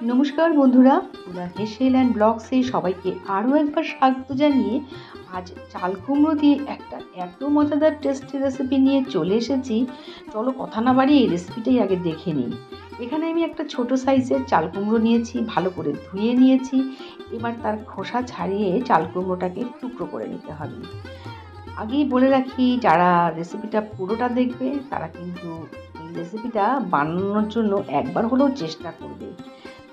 নমস্কার বন্ধুরা, পুরা হেসেল অ্যান্ড ব্লগসে সবাইকে আরও একবার স্বাগত জানিয়ে আজ চাল কুমড়ো দিয়ে একটা এত মজাদার টেস্টি রেসিপি নিয়ে চলে এসেছি। চলো কথা না বাড়িয়ে এই রেসিপিটাই আগে দেখে নিই। এখানে আমি একটা ছোট সাইজের চাল কুমড়ো নিয়েছি, ভালো করে ধুয়ে নিয়েছি। এবার তার খোসা ছাড়িয়ে চাল কুমড়োটাকে টুকরো করে নিতে হবে। আগেই বলে রাখি, যারা রেসিপিটা পুরোটা দেখবে তারা কিন্তু এই রেসিপিটা বানানোর জন্য একবার হলেও চেষ্টা করবে।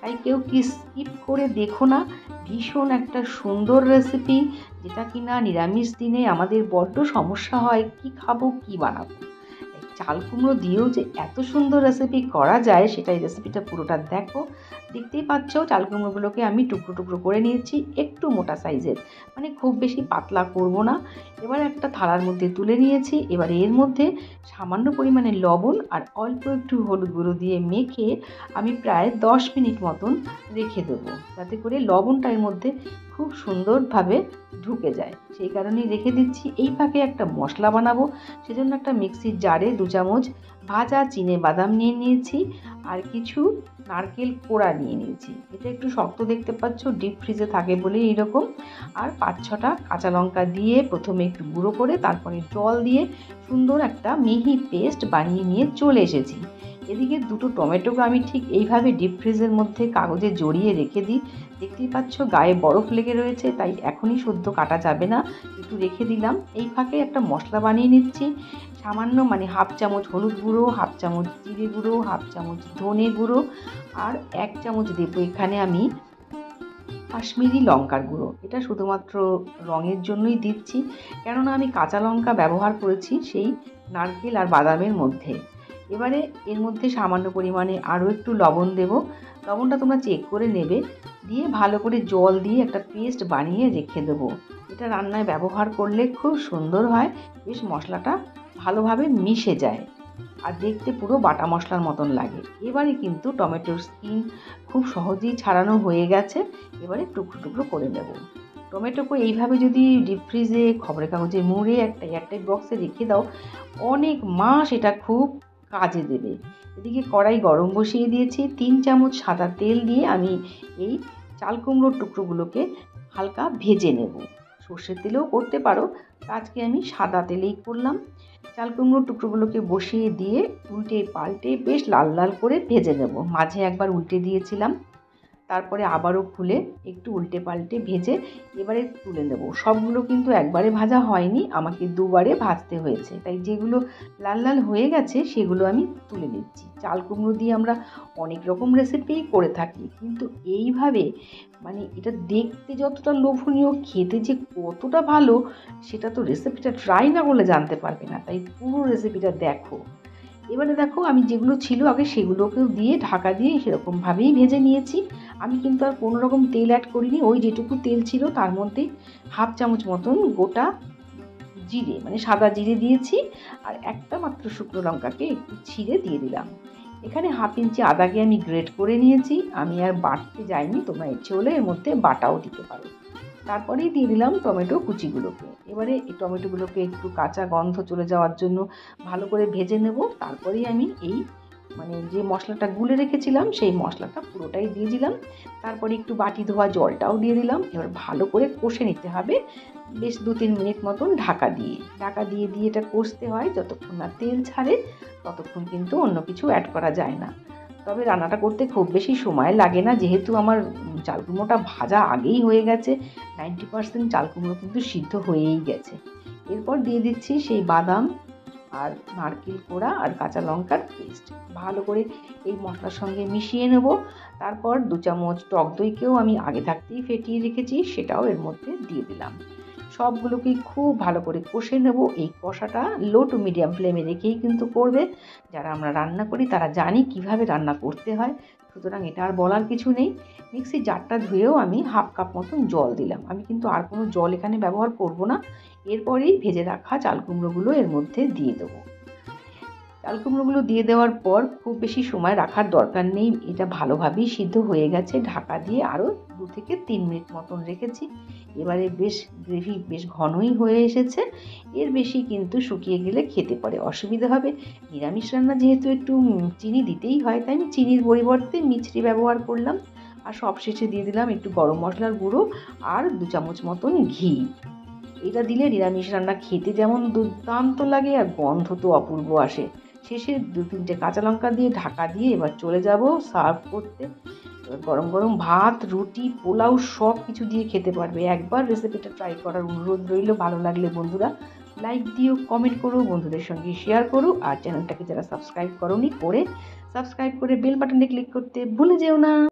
তাই কেউ কি স্কিপ করে দেখো না। ভীষণ একটা সুন্দর রেসিপি, যেটা কিনা নিরামিষ দিনে আমাদের বড্ড সমস্যা হয় কি খাবো কি বানাবো। চাল কুমড়ো দিয়েও যে এত সুন্দর রেসিপি করা যায়, সেটাই রেসিপিটা পুরোটা দেখো। দেখতেই পাচ্ছ চাল কুমড়োগুলোকে আমি টুকরো টুকরো করে নিয়েছি, একটু মোটা সাইজের, মানে খুব বেশি পাতলা করব না। এবার একটা থালার মধ্যে তুলে নিয়েছি। এবার এর মধ্যে সামান্য পরিমাণে লবণ আর অল্প একটু হলুদ গুঁড়ো দিয়ে মেখে আমি প্রায় 10 মিনিট মতন রেখে দেবো, যাতে করে লবণটা এর মধ্যে খুব সুন্দরভাবে ঢুকে যায়। সেই কারণেই রেখে দিচ্ছি। এই ফাঁকে একটা মশলা বানাবো, সেজন্য একটা মিক্সির জারে 2 চামচ ভাজা চিনে বাদাম নিয়ে নিয়েছি আর কিছু নারকেল কোড়া নিয়ে নিয়েছি। এটা একটু শক্ত দেখতে পাচ্ছ, ডিপ ফ্রিজে থাকে বলে এইরকম। আর 5-6টা কাঁচা লঙ্কা দিয়ে প্রথমে একটু গুঁড়ো করে তারপরে জল দিয়ে সুন্দর একটা মিহি পেস্ট বানিয়ে নিয়ে চলে এসেছি। এদিকে 2টো টমেটোকে আমি ঠিক এইভাবে ডিপ ফ্রিজের মধ্যে কাগজে জড়িয়ে রেখে দিই। দেখতেই পাচ্ছ গায়ে বরফ লেগে রয়েছে, তাই এখনই সদ্য কাটা যাবে না, একটু রেখে দিলাম। এই ফাঁকে একটা মশলা বানিয়ে নিচ্ছি। সামান্য মানে 1/2 চামচ হলুদ গুঁড়ো, 1/2 চামচ জিরে গুঁড়ো, 1/2 চামচ ধনে গুঁড়ো আর 1 চামচ দেবো এখানে আমি কাশ্মীরি লঙ্কার গুঁড়ো। এটা শুধুমাত্র রঙের জন্যই দিচ্ছি, কেননা আমি কাঁচা লঙ্কা ব্যবহার করেছি সেই নারকেল আর বাদামের মধ্যে। এবারে এর মধ্যে সামান্য পরিমাণে আরও একটু লবণ দেব। লবণটা তোমরা চেক করে নেবে। দিয়ে ভালো করে জল দিয়ে একটা পেস্ট বানিয়ে রেখে দেবো। এটা রান্নায় ব্যবহার করলে খুব সুন্দর হয়, বেশ মশলাটা ভালোভাবে মিশে যায় আর দেখতে পুরো বাটা মশলার মতন লাগে। এবারে কিন্তু টমেটোর স্কিন খুব সহজেই ছাড়ানো হয়ে গেছে। এবারে টুকরো টুকরো করে নেব। টমেটোকে এইভাবে যদি ডিপ ফ্রিজে খবরের কাগজে মুড়ে একটা এয়ারটাইট বক্সে রেখে দাও, অনেক মাস এটা খুব কাজে দেবে। এদিকে কড়াই গরম বসিয়ে দিয়েছি। 3 চামচ সাদা তেল দিয়ে আমি এই চাল কুমড়োর টুকরোগুলোকে হালকা ভেজে নেব। সর্ষের তেলেও করতে পারো, আজকে আমি সাদা তেলেই করলাম। চাল কুমড়োর টুকরোগুলোকে বসিয়ে দিয়ে উল্টে পাল্টে বেশ লাল লাল করে ভেজে নেব। মাঝে একবার উল্টে দিয়েছিলাম, তারপরে আবারও খুলে একটু উল্টে পাল্টে ভেজে এবারে তুলে নেব। সবগুলো কিন্তু একবারে ভাজা হয়নি, আমাকে দুবারে ভাজতে হয়েছে, তাই যেগুলো লাল লাল হয়ে গেছে সেগুলো আমি তুলে নিচ্ছি। চাল কুমড়ো দিয়ে আমরা অনেক রকম রেসিপি করে থাকি, কিন্তু এইভাবে মানে এটা দেখতে যতটা লোভনীয়, খেতে যে কতটা ভালো সেটা তো রেসিপিটা ট্রাই না করলে জানতে পারবে না। তাই পুরো রেসিপিটা দেখো। এবারে দেখো আমি যেগুলো ছিল আগে সেগুলোকেও দিয়ে ঢাকা দিয়ে সেরকমভাবেই ভেজে নিয়েছি। আমি কিন্তু আর কোনো রকম তেল অ্যাড করিনি। ওই যেটুকু তেল ছিল তার মধ্যে 1/2 চামচ মতন গোটা জিরে, মানে সাদা জিরে দিয়েছি আর একটা মাত্র শুকনো লঙ্কাকে একটু ছিঁড়ে দিয়ে দিলাম। এখানে 1/2 ইঞ্চি আদাকে আমি গ্রেট করে নিয়েছি। আমি আর বাটতে যাইনি, তোমরা ইচ্ছে হলে এর মধ্যে বাটাও দিতে পারো। তারপরেই দিয়ে দিলাম টমেটো কুচিগুলোকে। এবারে এই টমেটোগুলোকে একটু কাঁচা গন্ধ চলে যাওয়ার জন্য ভালো করে ভেজে নেব। তারপরেই আমি এই মানে যে মশলাটা গুলে রেখেছিলাম সেই মশলাটা পুরোটাই দিয়ে দিলাম। তারপরে একটু বাটি ধোয়া জলটাও দিয়ে দিলাম। এবার ভালো করে কষে নিতে হবে বেশ 2-3 মিনিট মতন ঢাকা দিয়ে দিয়ে এটা কষতে হয়। যতক্ষণ না তেল ছাড়ে ততক্ষণ কিন্তু অন্য কিছু অ্যাড করা যায় না। তবে রান্নাটা করতে খুব বেশি সময় লাগে না, যেহেতু আমার চাল কুমড়োটা ভাজা আগেই হয়ে গেছে। 90% চাল কুমড়ো কিন্তু সিদ্ধ হয়েই গেছে। এরপর দিয়ে দিচ্ছি সেই বাদাম আর নারকেল কোড়া আর কাঁচা লঙ্কার পেস্ট। ভালো করে এই মশলার সঙ্গে মিশিয়ে নেব। তারপর 2 চামচ টক দইকেও আমি আগে থাকতেই ফেটিয়ে রেখেছি, সেটাও এর মধ্যে দিয়ে দিলাম। সবগুলোকেই খুব ভালো করে কষে নেব। এই কষাটা লো টু মিডিয়াম ফ্লেমে রেখেই কিন্তু করবে। যারা আমরা রান্না করি তারা জানি কিভাবে রান্না করতে হয়, সুতরাং এটা আর বলার কিছু নেই। মিক্সির জারটা ধুয়েও আমি 1/2 কাপ মতন জল দিলাম। আমি কিন্তু আর কোনো জল এখানে ব্যবহার করব না। এরপরেই ভেজে রাখা চাল কুমড়োগুলো এর মধ্যে দিয়ে দেবো। চাল কুমড়োগুলো দিয়ে দেওয়ার পর খুব বেশি সময় রাখার দরকার নেই, এটা ভালোভাবেই সিদ্ধ হয়ে গেছে। ঢাকা দিয়ে আরও 2 থেকে 3 মিনিট মতন রেখেছি। এবারে বেশ গ্রেভি বেশ ঘনই হয়ে এসেছে। এর বেশি কিন্তু শুকিয়ে গেলে খেতে পরে অসুবিধা হবে। নিরামিষ রান্না যেহেতু একটু চিনি দিতেই হয়, তাই আমি চিনির পরিবর্তে মিছরি ব্যবহার করলাম। আর সবশেষে দিয়ে দিলাম একটু গরম মশলার গুঁড়ো আর 2 চামচ মতন ঘি। এটা দিলে নিরামিষ রান্না খেতে যেমন দুর্দান্ত লাগে আর গন্ধ তো অপূর্ব আসে। শেষে 2-3টে কাঁচা লঙ্কা দিয়ে ঢাকা দিয়ে এবার চলে যাব সার্ভ করতে। এবার গরম গরম ভাত, রুটি, পোলাও সব কিছু দিয়ে খেতে পারবে। একবার রেসিপিটা ট্রাই করার অনুরোধ রইল। ভালো লাগলে বন্ধুরা লাইক দিও, কমেন্ট করো, বন্ধুদের সঙ্গে শেয়ার করো। আর চ্যানেলটাকে যারা সাবস্ক্রাইব করোনি করে সাবস্ক্রাইব করে বেল বাটনে ক্লিক করতে ভুলে যেও না।